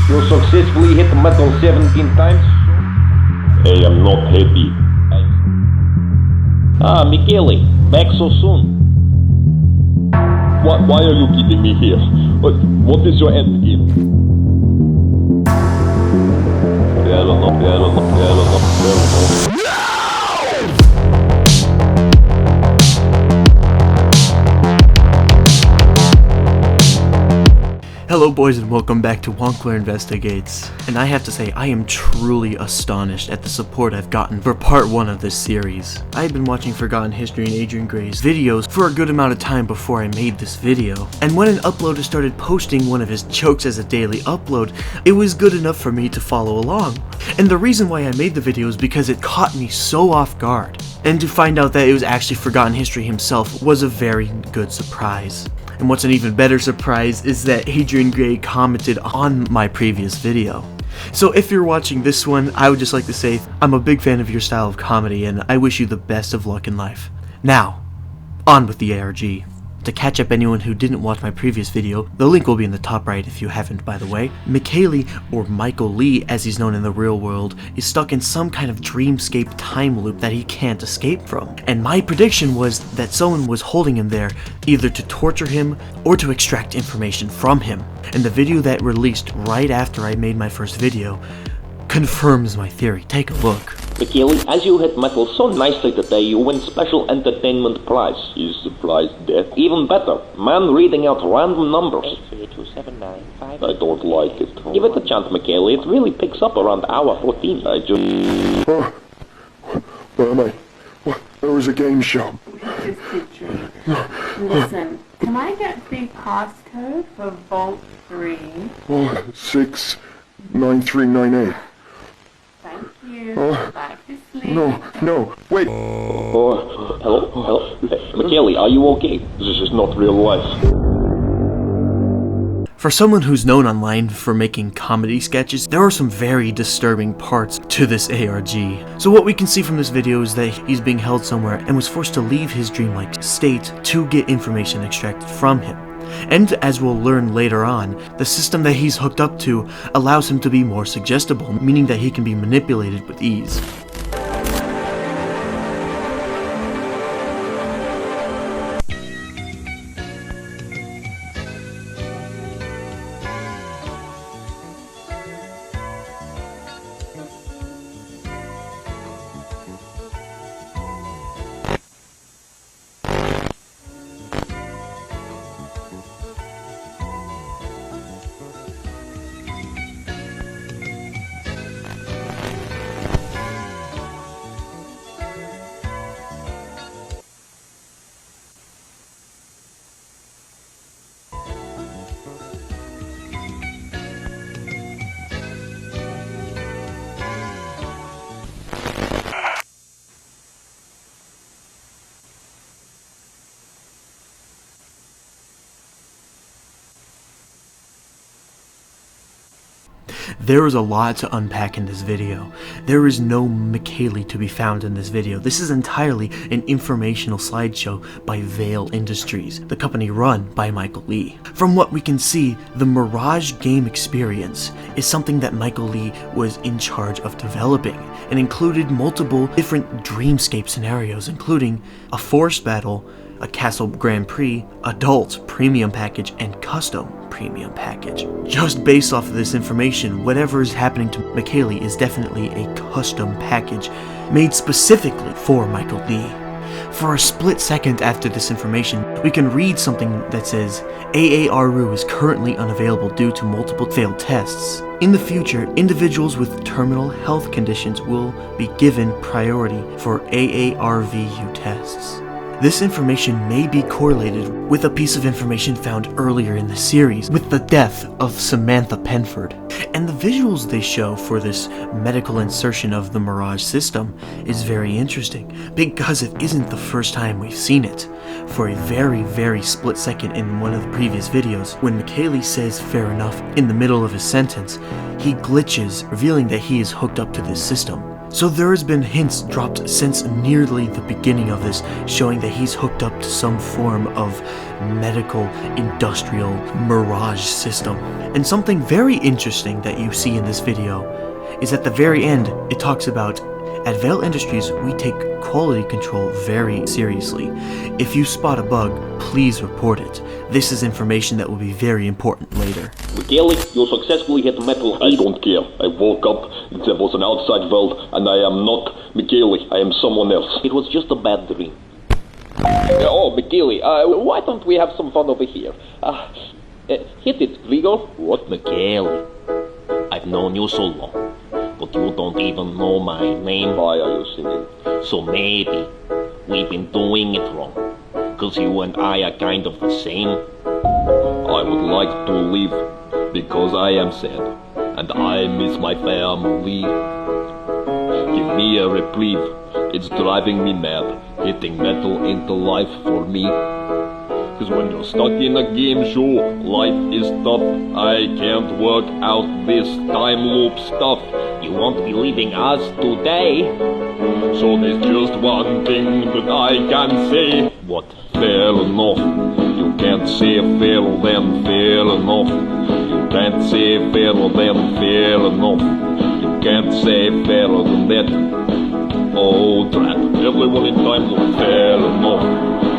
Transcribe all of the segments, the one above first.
You successfully hit metal 17 times? I am not happy. Mikaeli, back so soon. Why are you keeping me here? What is your end game? I don't know. Hello boys and welcome back to Wonkler Investigates, and I have to say I am truly astonished at the support I've gotten for part 1 of this series. I had been watching Forgotten History and Adrian Gray's videos for a good amount of time before I made this video, and when an uploader started posting one of his jokes as a daily upload, it was good enough for me to follow along. And the reason why I made the video is because it caught me so off guard, and to find out that it was actually Forgotten History himself was a very good surprise. And what's an even better surprise is that Adrian Gray commented on my previous video. So if you're watching this one, I would just like to say I'm a big fan of your style of comedy and I wish you the best of luck in life. Now, on with the ARG. To catch up anyone who didn't watch my previous video, the link will be in the top right if you haven't, by the way. Mikaeli, or Michael Lee as he's known in the real world, is stuck in some kind of dreamscape time loop that he can't escape from. And my prediction was that someone was holding him there, either to torture him or to extract information from him. And the video that released right after I made my first video confirms my theory. Take a look. Mikaeli, as you hit metal so nicely today, you win special entertainment prize. Is the prize death? Even better, man reading out random numbers. 83279. I don't like it. Give it a chance, Mikaeli. It really picks up around hour 14. I just... Where am I? There was a game show. Just picture. Listen, can I get the passcode for Vault 3? 69398. Thank you. Back to sleep. No, wait. Hello? Hey, Mikaeli, are you okay? This is not real life. For someone who's known online for making comedy sketches, there are some very disturbing parts to this ARG. So what we can see from this video is that he's being held somewhere and was forced to leave his dreamlike state to get information extracted from him. And as we'll learn later on, the system that he's hooked up to allows him to be more suggestible, meaning that he can be manipulated with ease. There is a lot to unpack in this video. There is no Mikaeli to be found in this video. This is entirely an informational slideshow by Veil Industries, the company run by Michael Lee. From what we can see, the Mirage game experience is something that Michael Lee was in charge of developing and included multiple different dreamscape scenarios, including a forest battle, a Castle Grand Prix, adult premium package, and custom premium package. Just based off of this information, whatever is happening to Mikaeli is definitely a custom package made specifically for Michael Lee. For a split second after this information, we can read something that says AARU is currently unavailable due to multiple failed tests. In the future, individuals with terminal health conditions will be given priority for AARVU tests. This information may be correlated with a piece of information found earlier in the series, with the death of Samantha Penford. And the visuals they show for this medical insertion of the Mirage system is very interesting, because it isn't the first time we've seen it. For a very split second in one of the previous videos, when Mikaeli says fair enough in the middle of his sentence, he glitches, revealing that he is hooked up to this system. So there has been hints dropped since nearly the beginning of this, showing that he's hooked up to some form of medical industrial mirage system. And something very interesting that you see in this video is at the very end, it talks about, at Vale Industries, we take quality control very seriously. If you spot a bug, please report it. This is information that will be very important later. Mikaeli, you successfully hit metal. I don't care. I woke up, there was an outside world, and I am not Mikaeli. I am someone else. It was just a bad dream. Oh, Mikaeli, why don't we have some fun over here? Hit it, Grigor. What? Mikaeli, I've known you so long, but you don't even know my name. Why are you singing? So maybe we've been doing it wrong, cause you and I are kind of the same. I would like to leave, because I am sad, and I miss my family. Give me a reprieve, it's driving me mad, hitting metal into life for me. Cause when you're stuck in a game show, life is tough. I can't work out this time loop stuff. You won't be leaving us today. So there's just one thing that I can say. What? Fair enough. You can't say fair then fair enough. You can't say fair then fair enough. You can't say fairer than that. Oh drat, everyone in time look fair enough.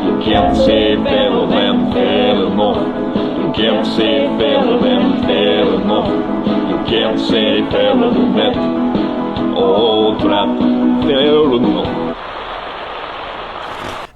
You can't say fairer than fair enough. You can't say fairer than fair enough. You can't say fairer than that. Oh drat, fair enough.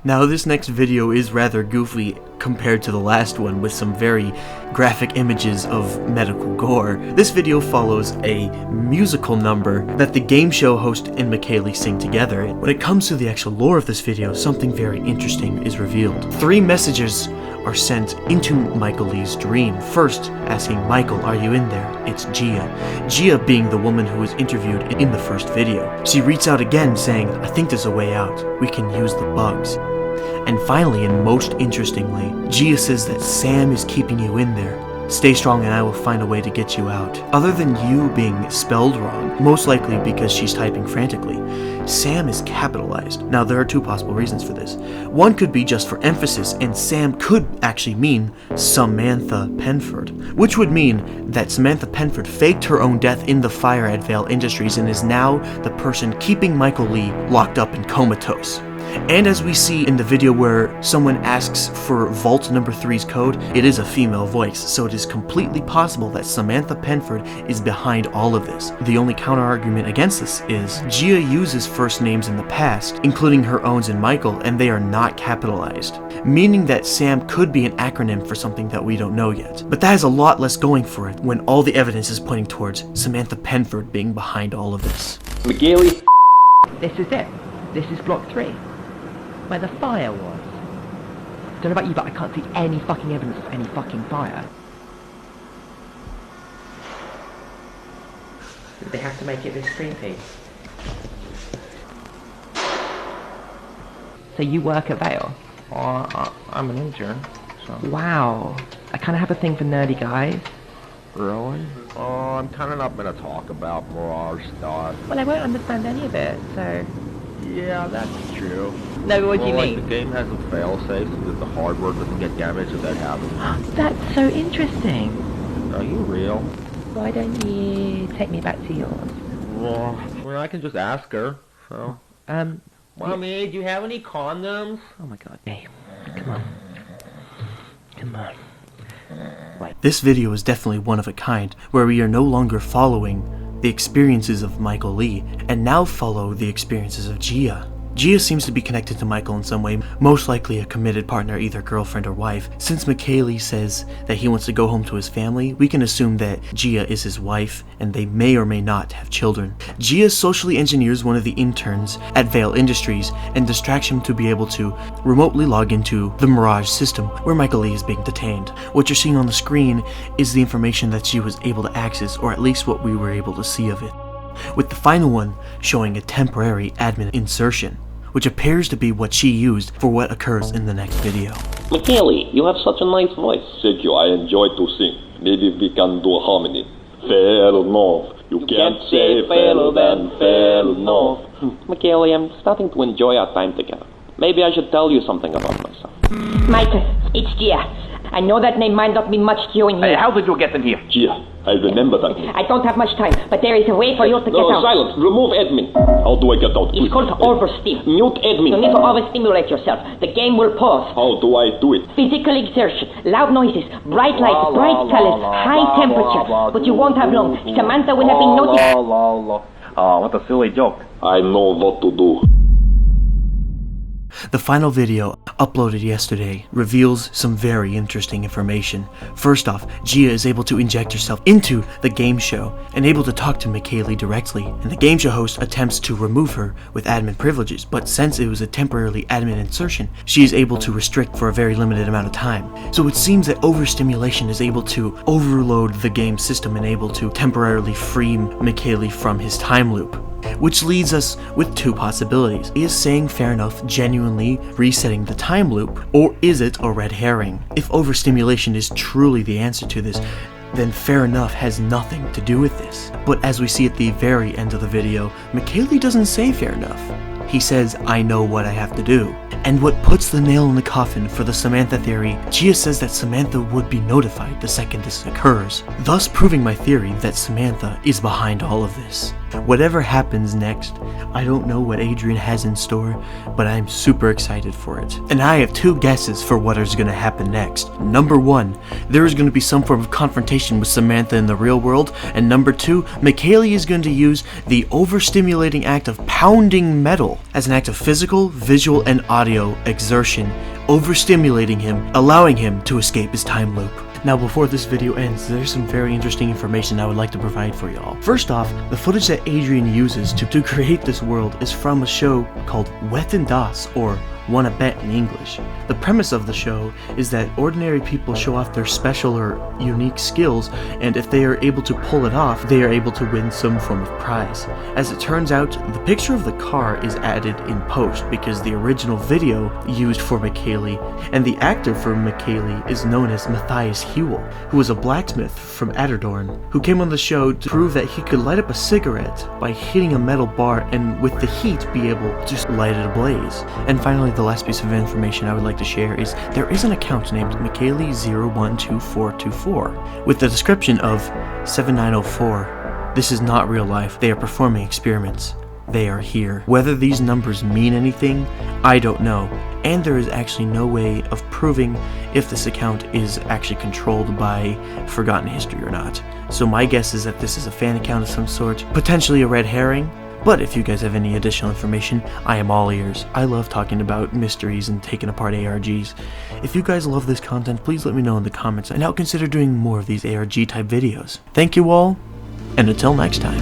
Now this next video is rather goofy compared to the last one, with some very graphic images of medical gore. This video follows a musical number that the game show host and Mikaeli sing together. When it comes to the actual lore of this video, something very interesting is revealed. 3 messages are sent into Mikaeli's dream. First, asking Mikael, are you in there? It's Gia. Gia being the woman who was interviewed in the first video. She reads out again saying, I think there's a way out. We can use the bugs. And finally, and most interestingly, Gia says that Sam is keeping you in there. Stay strong and I will find a way to get you out. Other than you being spelled wrong, most likely because she's typing frantically, Sam is capitalized. Now there are 2 possible reasons for this. One could be just for emphasis, and Sam could actually mean Samantha Penford, which would mean that Samantha Penford faked her own death in the fire at Vale Industries and is now the person keeping Mikaeli locked up and comatose. And as we see in the video where someone asks for Vault number 3's code, it is a female voice, so it is completely possible that Samantha Penford is behind all of this. The only counter-argument against this is Gia uses first names in the past, including her own and Mikael, and they are not capitalized, meaning that Sam could be an acronym for something that we don't know yet. But that has a lot less going for it when all the evidence is pointing towards Samantha Penford being behind all of this. Mikaeli, This is it. This is block 3. Where the fire was. Don't know about you, but I can't see any fucking evidence of any fucking fire. Did they have to make it this creepy? So you work at Vale? I'm an intern, so... Wow. I kind of have a thing for nerdy guys. Really? Oh, I'm kind of not going to talk about Mirage stuff. Well, I won't understand any of it, so... Yeah, that's true. No, what do you mean? The game has a failsafe so that the hardware doesn't get damaged if that happens. That's so interesting. Are you real? Why don't you take me back to yours? Well, I can just ask her, so... Mommy, do you have any condoms? Oh my god, hey, come on. Come on. This video is definitely one of a kind, where we are no longer following the experiences of Mikaeli, and now follow the experiences of Gia. Gia seems to be connected to Mikael in some way, most likely a committed partner, either girlfriend or wife. Since Mikaeli says that he wants to go home to his family, we can assume that Gia is his wife, and they may or may not have children. Gia socially engineers one of the interns at Vale Industries and distracts him to be able to remotely log into the Mirage system where Mikaeli is being detained. What you're seeing on the screen is the information that she was able to access, or at least what we were able to see of it, with the final one showing a temporary admin insertion, which appears to be what she used for what occurs in the next video. Mikaeli, you have such a nice voice. Thank you, I enjoy to sing. Maybe we can do a harmony. Fair enough. You can't say fell then fell enough. Mikaeli, I'm starting to enjoy our time together. Maybe I should tell you something about myself. Michael, it's Gia. I know that name might not mean much to you in here. How did you get in here? Gia, I remember that. I don't have much time, but there is a way for you to get No, out. silence. Remove admin. How do I get out? It's called oversteam. Mute admin. You need to overstimulate yourself. The game will pause. How do I do it? Physical exertion, loud noises, bright lights, bright colors, high temperature. But you won't have long. Samantha will have been noticed. Oh, what a silly joke. I know what to do. The final video, uploaded yesterday, reveals some very interesting information. First off, Gia is able to inject herself into the game show and able to talk to Mikaeli directly, and the game show host attempts to remove her with admin privileges, but since it was a temporarily admin insertion, she is able to restrict for a very limited amount of time. So it seems that overstimulation is able to overload the game system and able to temporarily free Mikaeli from his time loop. Which leads us with two possibilities. Is saying fair enough genuinely resetting the time loop, or is it a red herring? If overstimulation is truly the answer to this, then fair enough has nothing to do with this. But as we see at the very end of the video, Mikaeli doesn't say fair enough. He says, I know what I have to do. And what puts the nail in the coffin for the Samantha theory, Gia says that Samantha would be notified the second this occurs, thus proving my theory that Samantha is behind all of this. Whatever happens next, I don't know what Adrian has in store, but I'm super excited for it. And I have two guesses for what is going to happen next. Number one, there is going to be some form of confrontation with Samantha in the real world, and number two, Mikaeli is going to use the overstimulating act of pounding metal as an act of physical, visual, and audio exertion, overstimulating him, allowing him to escape his time loop. Now before this video ends, there's some very interesting information I would like to provide for y'all. First off, the footage that Adrian uses to create this world is from a show called Wetten Das, or Wanna Bet in English. The premise of the show is that ordinary people show off their special or unique skills, and if they are able to pull it off, they are able to win some form of prize. As it turns out, the picture of the car is added in post because the original video used for Mikaeli, and the actor for Mikaeli is known as Matthias Hewell, who was a blacksmith from Atterdorn, who came on the show to prove that he could light up a cigarette by hitting a metal bar and with the heat be able to just light it ablaze. And finally, the last piece of information I would like to share is there is an account named Mikaeli012424 with the description of 7904. This is not real life. They are performing experiments. They are here. Whether these numbers mean anything, I don't know. And there is actually no way of proving if this account is actually controlled by Forgotten History or not. So my guess is that this is a fan account of some sort, potentially a red herring. But if you guys have any additional information, I am all ears. I love talking about mysteries and taking apart ARGs. If you guys love this content, please let me know in the comments, and I'll consider doing more of these ARG type videos. Thank you all, and until next time.